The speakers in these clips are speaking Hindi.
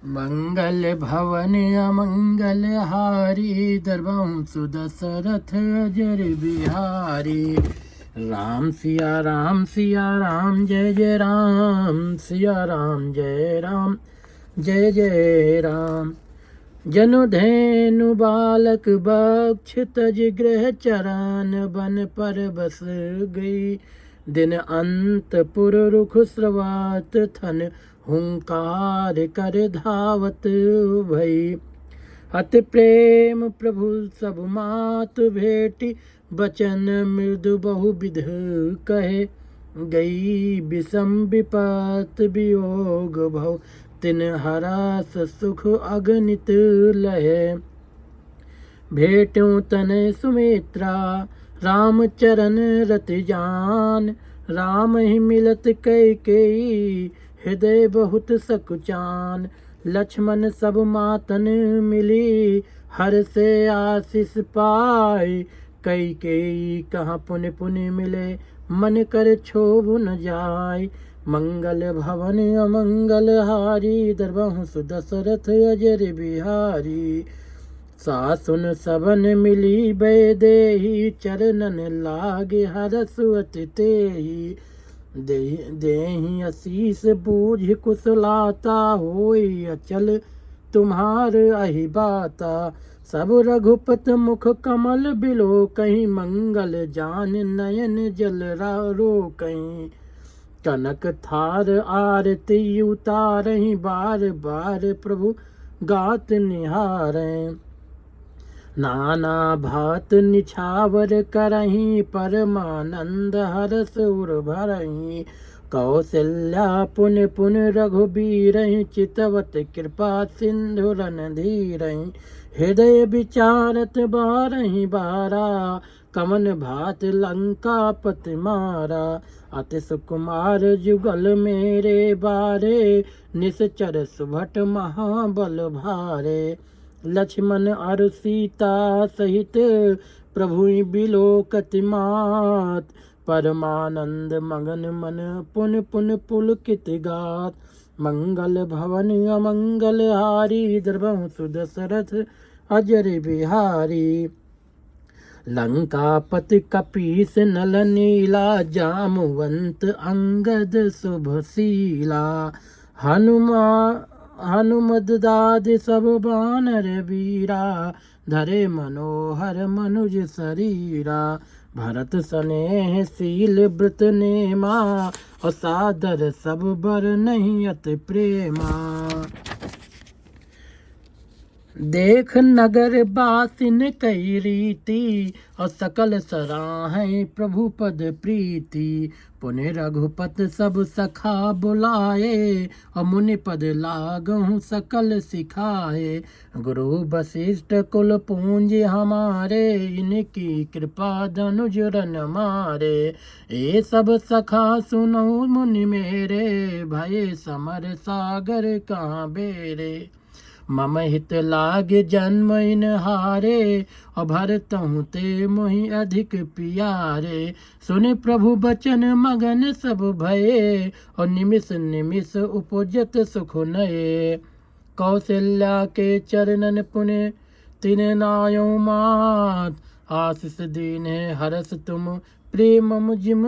मंगल भवन अमंगल हारी दरबार सुदशरथ अजर बिहारी। राम सिया राम जय जय राम सिया राम जय राम जय जय राम। जनु धैनु बालक बक्ष तज गृह चरण बन पर बस गई। दिन अंत पुर रुख स्रवात थन हुंकार कर धावत भई। अति प्रेम प्रभु सब मात भेटी बचन मृदु बहुविध कहे। गई विषम विपत वियोग भव तिन हरास सुख अगणित लहे। भेटूं तनय सुमित्रा राम चरण रति जान। राम ही मिलत कैकेयी हृदय बहुत सकुचान। लक्ष्मण सब मातन मिली हर से आशीष पाए। कैकेयी कहाँ पुनि पुनि मिले मन कर क्षोभ न जाय। मंगल भवन अमंगल हारी दरबार सुदशरथ अजर बिहारी। सासुन सबन मिली बैदेही चरणन लागे हरसु अति तेहि। देहि आशीष बूझ कुशलाता होई अचल तुम्हार अहि बाता। सब रघुपत मुख कमल बिलो कहीं मंगल जान नयन जल रो कहीं। कनक थार आरती उतारहि बार बार प्रभु गात निहारें। नाना भात निछावर करहीं परमानंद हरस उर भरहीं। कौशल्या पुन पुन रघुबीरहि चितवत कृपा सिंधु रणधीरहि। हृदय विचारत बारहि बारा कमन भात लंका पति मारा। अति सुकुमार जुगल मेरे बारे निश्चर सुभट महाबल भारे। लक्ष्मण अरु सीता सहित प्रभु बिलोकति मात। परमानंद मगन मन पुन पुन पुलकित गात। मंगल भवन अमंगल हारी दरबार सुदशरथ अजर बिहारी। लंकापति कपीस नल नीला जामवंत अंगद शुभशीला। हनुमद दादि सब बानर वीरा। धरे मनोहर मनुज शरीरा। भरत स्नेह शील व्रत नेमा और सादर सब बर नहीं अति प्रेमा। देख नगर बासिन कई रीति और सकल सराहें प्रभु पद प्रीति। पुण्य रघुपत सब सखा बुलाए और मुनि पद लागहु सकल सिखाए। गुरु वशिष्ठ कुल पूंज हमारे इनकी कृपा धनुज रन मारे। ये सब सखा सुनो मुनि मेरे भय समर सागर कहाँ बेरे। मम हित लाग जन्म इन हारे और भरतहु ते मोहि अधिक पियारे। सुने प्रभु बचन मगन सब भये और निमिष निमिष उपजत सुख नये। कौशल्या के चरणन पुण्य तिन नायो मात। आशीष दीने हरस तुम प्रेम मुजिम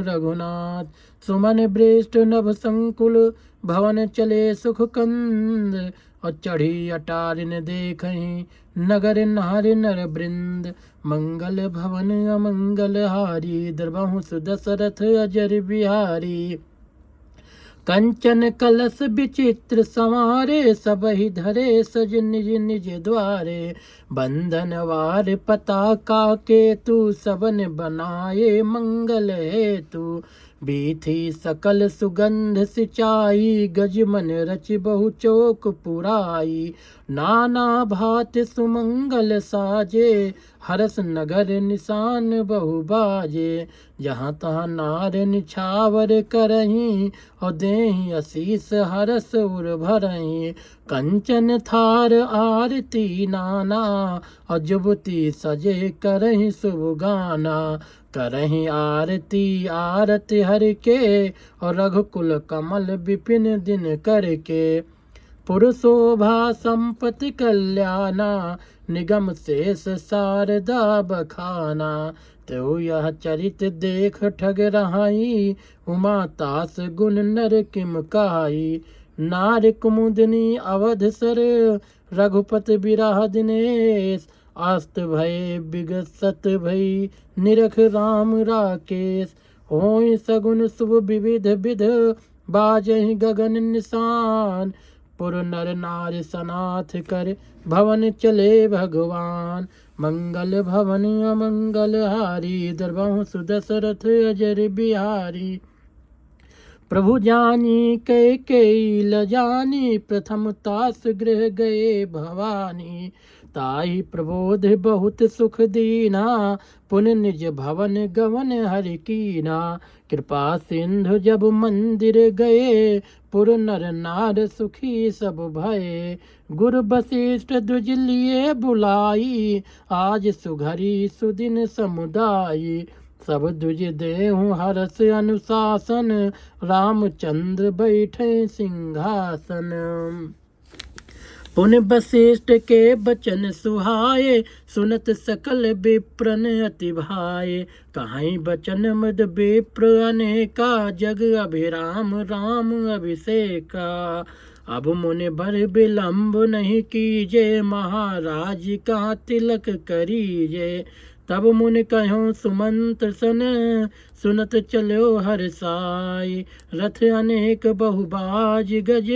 रघुनाथ। सुमन ब्रेष्ठ नभ संकुल भवन चले सुख कंद। और चढ़ी अटारिन देखहीं नगर नारि नर वृंद। मंगल भवन अमंगल हारी दरबार सुदशरथ अजर बिहारी। कंचन कलश विचित्र संवारे सबहि धरे सज निज निज द्वारे। बंधन वार पताका केतु सबन बनाए मंगल हेतु। बीथी सकल सुगंध सिंचाई गजमन रच बहु चौक पुराई। नाना भात सुमंगल साजे हरस नगर निशान बहु बाजे। जहाँ तहाँ नार निछावर करहीं और देहि आशीष हरस उर भरहीं। कंचन थार आरती नाना और जुबती सजे करहीं शुभ गाना। करहीं आरती आरती हर के और रघुकुल कमल विपिन दिन करके। पुरशोभा संपत्ति कल्याणा, निगम शेष शारदा बखाना। तो यह चरित देख ठग रहाई, उमा तास गुण नर किम कहाई। नार कुमुदनी अवध सर, रघुपति बिरह दिनेश। आस्त भय विगसत भई, निरख राम राकेश। होय सगुन शुभ विविध विध, बाजहि गगन निशान। पुर नर नार सनाथ कर, भवन चले भगवान। मंगल भवन अमंगल हारी, दरबहु सुदशरथ अजर बिहारी। प्रभु जानी कई ल जानी, प्रथम तास गृह गए भवानी। ताहि प्रबोध बहुत सुख दीना, पुन निज भवन गवन हरि कीना। कृपा सिंधु जब मंदिर गए, पुर नर नार सुखी सब भये। गुरु वशिष्ठ द्विज लिए बुलाई, आज सुघरी सुदिन समुदायी। सब द्विज देहु हरस अनुशासन, रामचंद्र बैठे सिंहासन। पुन वशिष्ठ के बचन सुहाए, सुनत सकल विप्रन अति भाए। कहीं बचन मद विप्र अनेका, जग अभिराम राम अभिषेका। अब मुनि बर विलंब नहीं कीजे, महाराज का तिलक करीजे। तब मुनि कहो सुमंत्र सन, सुनत चलो हर्षाई। रथ अनेक बहुबाज गज,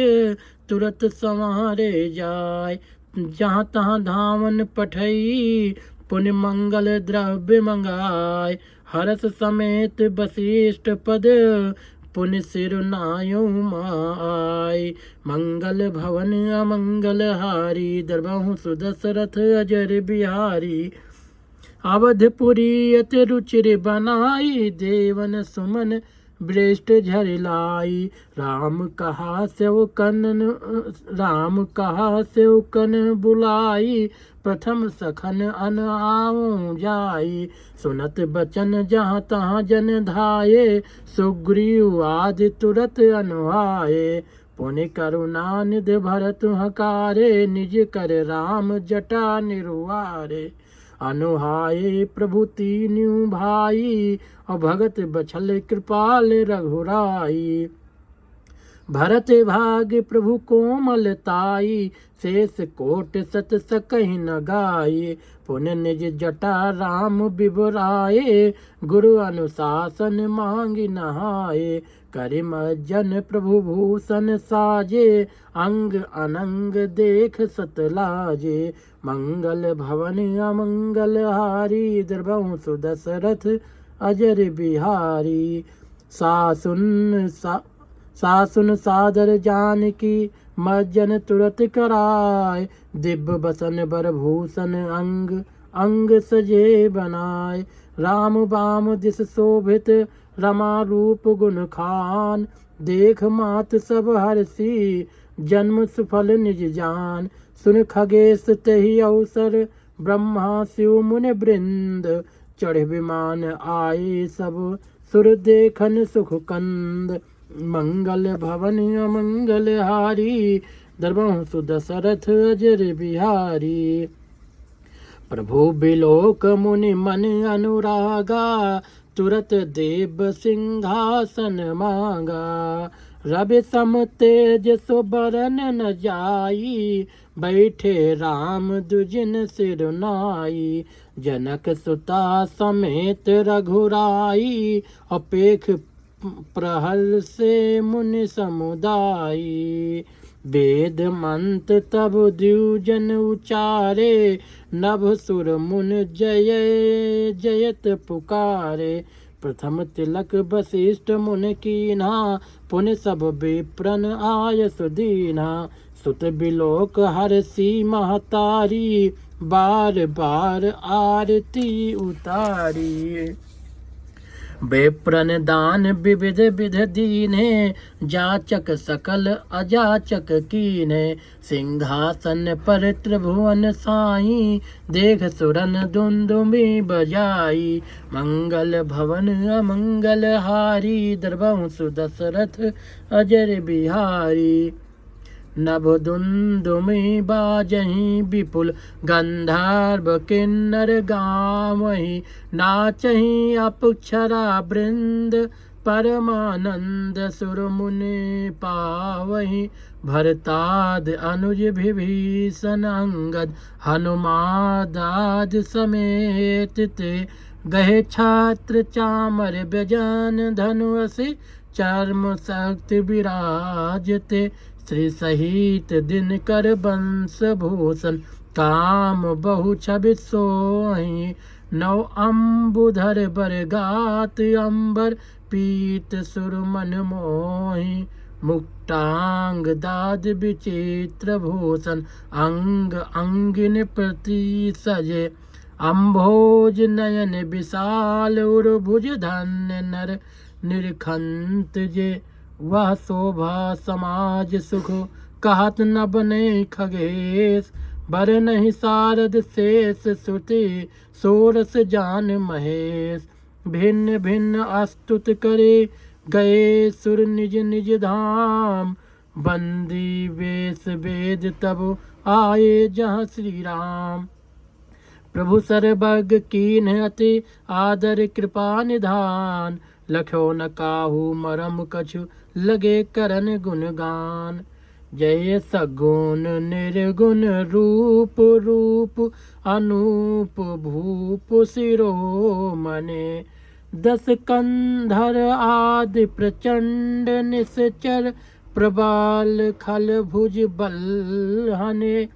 तुरत संवारे जाय। जहाँ तहाँ धावन पठई, पुण्य मंगल द्रव्य मंगाय। हर्ष समेत वशिष्ठ पद, पुण्य सिर नायो माय। मंगल भवन अमंगल हारी, दरबहु सुदशरथ अजर बिहारी। अवधपुरी अति रुचिर बनाई, देवन सुमन श्रेष्ठ झरिलाई। राम कहा सेवकन बुलाई, प्रथम सखन अन आऊं जाई। सुनत बचन जहाँ तहाँ जन धाये, सुग्रीव आदि तुरत अनुहाये। पुनि करुणा निधि भरत हकारे, निज कर राम जटा निरुआरे। अनुहाये प्रभु तीन्यू भाई, और भगत बछल कृपाल रघुराई। भरत भाग प्रभु कोमलताई, शेष कोट सत सकहि न गाये। पुन निज जटा राम बिबराये, गुरु अनुशासन मांगी नहाये। करिम जन प्रभु भूषण साजे, अंग अनंग देख सतलाजे। मंगल भवन अमंगल हारी, दरबहु सुदशरथ अजर बिहारी। सासुन सादर जानकी, मज्जन तुरत कराय। दिव्य बसन बर भूषण अंग, अंग सजे बनाय। राम बाम दिस शोभित, रमा रूप गुण खान। देख मात सब हर्षी, जन्म सुफल निज जान। सुन खगेश तहि अवसर, ब्रह्मा शिव मुनि वृंद। चढ़ विमान आए सब, सुर देखन सुख कंद। मंगल भवन अमंगल हारी, दरबहु सुदशरथ अजर बिहारी। प्रभु बिलोक मुनि मन अनुरागा, तुरत देव सिंहासन मांगा। रवि सम तेज सो बरन न जाई, बैठे राम दुजिन सिर नाई। जनक सुता समेत रघुराई, अपेख प्रहर से मुनि समुदाई। वेद मंत्र तब द्विजन उचारे, नभ सुर मुन जय जयत पुकारे। प्रथम तिलक वशिष्ठ मुनि कीन्हा, पुनि सब विप्रन आय सुदीन्हा। सुत बिलोक हर्षि महतारी, बार बार आरती उतारी। विप्रन दान विविध विध दीने, जाचक सकल अजाचक कीने। सिंहासन पर त्रिभुवन साई, देख सुरन दुंदुमी बजाई। मंगल भवन अमंगल हारी, दरबहु सुदशरथ अजर बिहारी। नभ दुंदुमि बाजहि विपुल गंधर्व किन्नर गावहि नाचहि अप्सरा वृंद परमानंद सुर मुनि पावहि भरताद अनुज विभीषण अंगद हनुमादाद समेत ते गहे छात्र चामर व्यजन धनुषि चर्म शक्ति विराजते श्री सहित दिनकर बंश भूषण काम बहु छवि सोहि नौ अम्बुधर बर गात अंबर पीत सुर मन मोहि मुक्तांग दाद विचित्र भूषण अंग अंगिन प्रति सजे अम्भोज नयन विशाल उर्भुज धन्य नर निरखंत जे वह शोभा समाज सुख कहत न बने खगेश बर नहीं सारद शेष श्रुति सोरस जान महेश भिन्न भिन्न अस्तुत करे गए सुर निज निज धाम बंदी वेश वेद तब आए जहाँ श्री राम प्रभु सर्वज्ञ कीन अति आदर कृपा निधान लखो न काहू मरम कछु लगे करन गुणगान जय सगुण निर्गुण रूप रूप अनूप भूप शिरोमणे दस कंधर आदि प्रचंड निश्चर प्रबाल खल भुज बल हने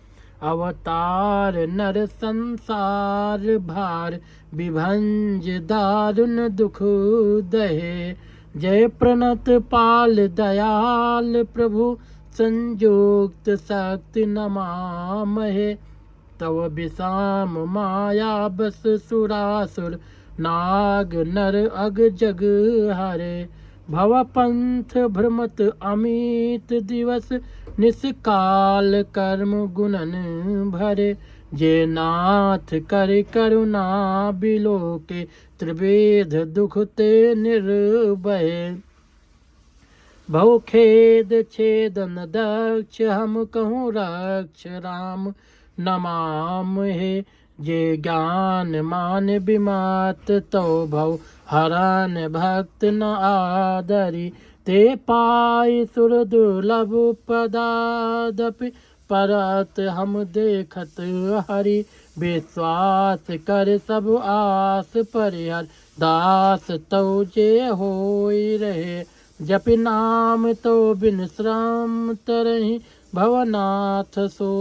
अवतार नर संसार भार विभंज दारुण दुख दहे जय प्रणत पाल दयाल प्रभु संयुक्त शक्ति नमामहे तव विषाम माया बस सुरासुर नाग नर अग जग हरे भव पंथ भ्रमत अमित दिवस निष्काल कर्म गुणन भरे जे नाथ कर करुणा बिलोके त्रिवेद दुख ते निर्भय भव खेद छेदन दक्ष हम कहूँ रक्ष राम नमाम हे जे ज्ञान मान विमात तो भव हरण भक्त न आदरी ते पाई सुर दुर्लभ पदादपि परत हम देखत हरि विश्वास कर सब आस परिहर दास तो जे होई रहे जप नाम तो बिन श्रम तरहि भवनाथ सो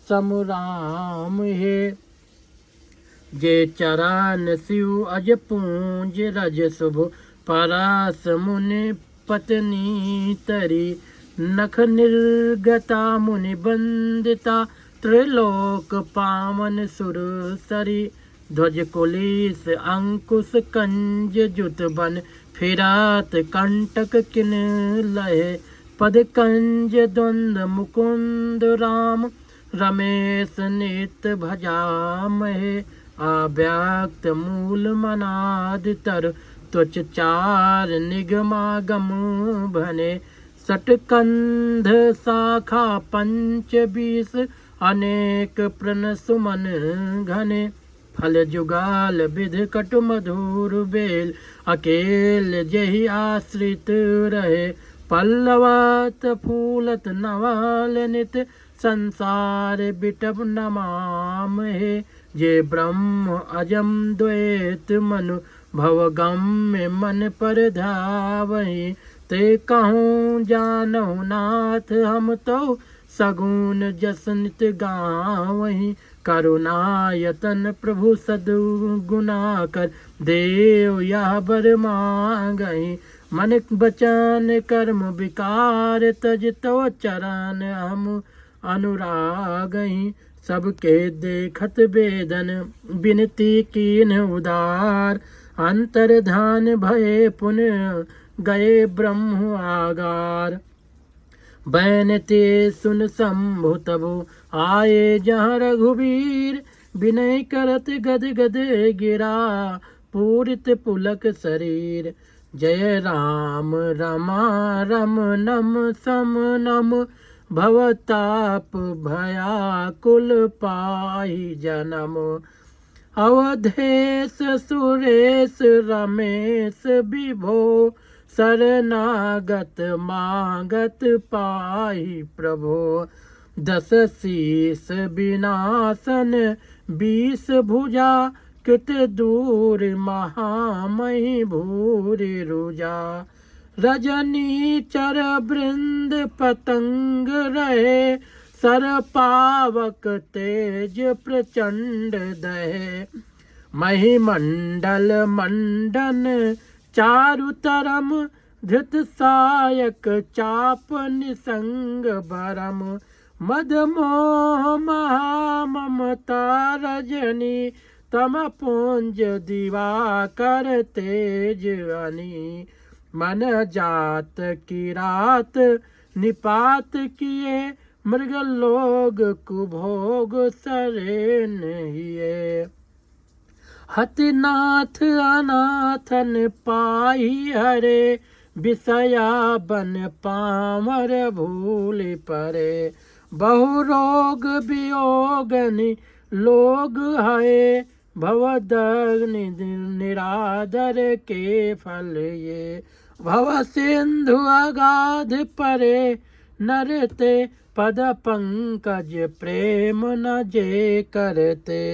समराम हे जे चरण शिव अज पूंज रज शुभ परास मुनि पत्नी तरी नख निर्गता मुनि बंदिता त्रिलोक पावन सुर सरी ध्वज कुलिस अंकुश कंज जुत बन फिरात कंटक किन लहे पद कंज द्वंद मुकुंद राम रमेश नित भजामहे अव्यक्त मूल मनादि तर त्वच चार निगमागम भने सटकंध शाखा पंच बीस अनेक प्रण सुमन घने फल जुगाल विध कट मधुर बेल अकेल जहि आश्रित रहे पल्लवत फूलत नवल नित संसार बिटप नमाम हे जे ब्रह्म अजम द्वैत मनु भव गम्य मन पर धावहि ते कहूँ जानहु नाथ हम तो सगुन जस नित गावहि करुणायतन प्रभु सद्गुना कर देव यह बर मांगहि मन बचन कर्म विकार तज तो चरण हम अनुरागहि सबके देखत वेदन बिनती कीन उदार अंतर्धान भये पुण्य गए ब्रह्म आगार बैनते सुन शंभु तबु आए जहाँ रघुवीर विनय करत गद गद गिरा पूरित पुलक शरीर जय राम रमा रम नम सम नम भवताप भयाकुल पाहि जन्म। अवधेश सुरेश रमेश विभो शरणागत मागत पाहि प्रभो। दस शीस विनाशन 20 भुजा कृत दूर महामहि भूरि रुजा। रजनी चर वृंद पतंग रहे सर पावक तेज प्रचंड दहे। महिमंडल मंडन चारु तरम धृत सायक चाप निसंग भरम। मद मोह महाममता रजनी तम पुंज दिवाकर तेज अनी। मन जात की रात निपात किए मृग लोग कुभोग सरेन हिए। हतिनाथ अनाथन पाई हरे विषया बन पामर भूल परे। बहु रोग वियोगनि लोग है भवदग्नि निरादर के फल ये। भव सिंधु अगाध परे नरते पद पंकज प्रेम न जे करते।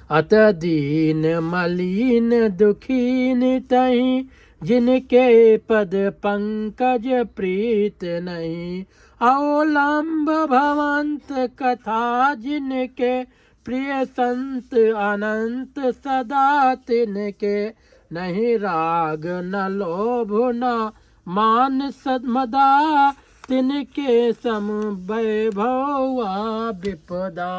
अत दीन मलिन दुखीन तहीं जिनके पद पंकज प्रीत नहीं। अवलंब भवंत कथा जिनके प्रिय संत अनंत सदा तिनके। नहीं राग न लोभ न मान सदमदा तिनके सम वैभव विपदा।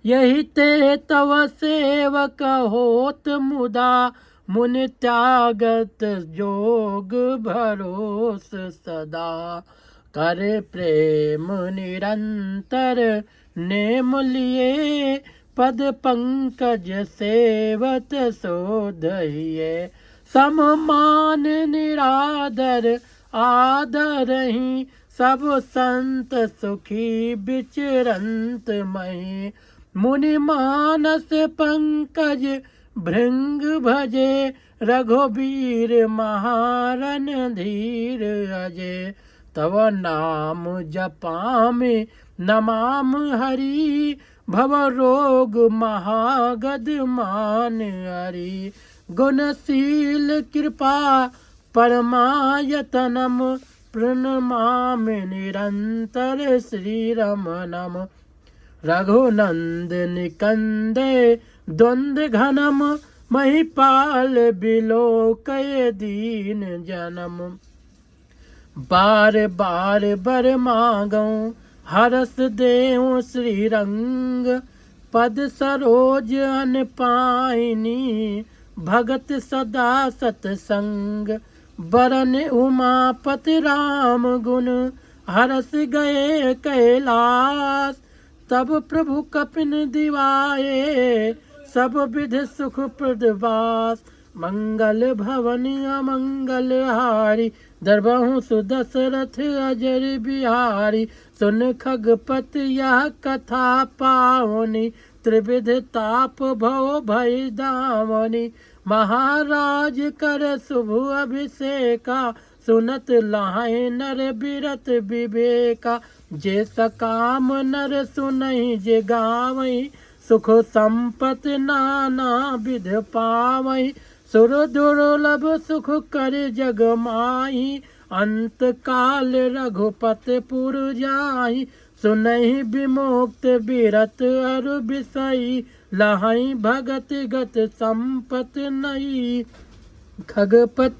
यही ते तव सेवक होत मुदा मुनि त्यागत जोग भरोस सदा। करे प्रेम निरंतर नेम लिए पद पंकज सेवत सोधइए। सममान निरादर आदर ही सब संत सुखी विचरंत मही। मुनि मानस पंकज भृंग भजे रघुबीर महारन धीर अजय। तव नाम जपामि नमाम हरि भव रोग महागद मान हरि। गुणशील कृपा परमायतनम प्रणमामि निरंतर श्री रमणम। रघुनंद निकंदे द्वंद घनम महिपाल बिलोकय दीन जनम। बार बार बर मागऊं हरस देऊं श्री रंग। पद सरोज अन पाइनी भगत सदा सतसंग। बरन उमापति राम गुण हरस गए कैलास। तब प्रभु कपिन दिवाए सब विध सुख प्रदवास। मंगल भवन अमंगल हारी दरबहु सुदशरथ अजर बिहारी। सुन खगपत यह कथा पावनी त्रिविध ताप भव भय दावनी। महाराज कर शुभ अभिषेका सुनत लाए नर बिरत विवेका। जे सकाम नर सुनहि जे गावई सुख संपत नाना विध पावई। सुर दुर्लभ सुख कर जग माही अंत काल रघुपत पुर जाहि। सुनहि विमुक्त बिरत अरु बिसई लहई भगत गत संपत नई। खगपत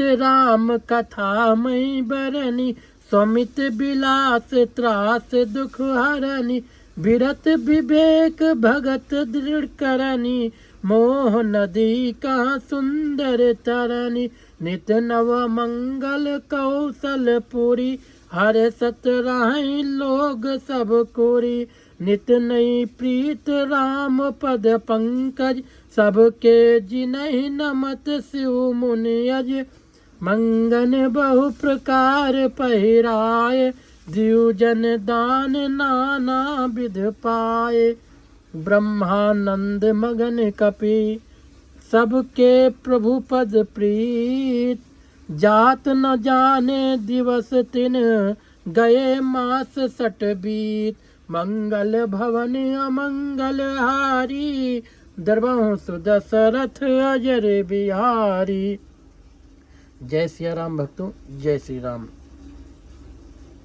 राम कथा मई बरनी स्वामित बिलास त्रास दुख हरनी। बिरत विवेक भगत दृढ़ करनी मोह नदी का सुंदर तरनी। नित नव मंगल कौशल पुरी हर सत राहि लोग सब कोरी। नित नई प्रीत राम पद पंकज सबके जिनहि नमत शिव मुनि अज। मंगन बहु प्रकार पहिराए, द्विजन दान नाना विध पाए। ब्रह्मानंद मगन कपि सबके प्रभु पद प्रीत, जात न जाने दिवस दिन गए मास सट बीत। मंगल भवन अमंगल हारी, दरबार सुदशरथ अजर बिहारी। जय सिया राम भक्तों, जय श्री राम।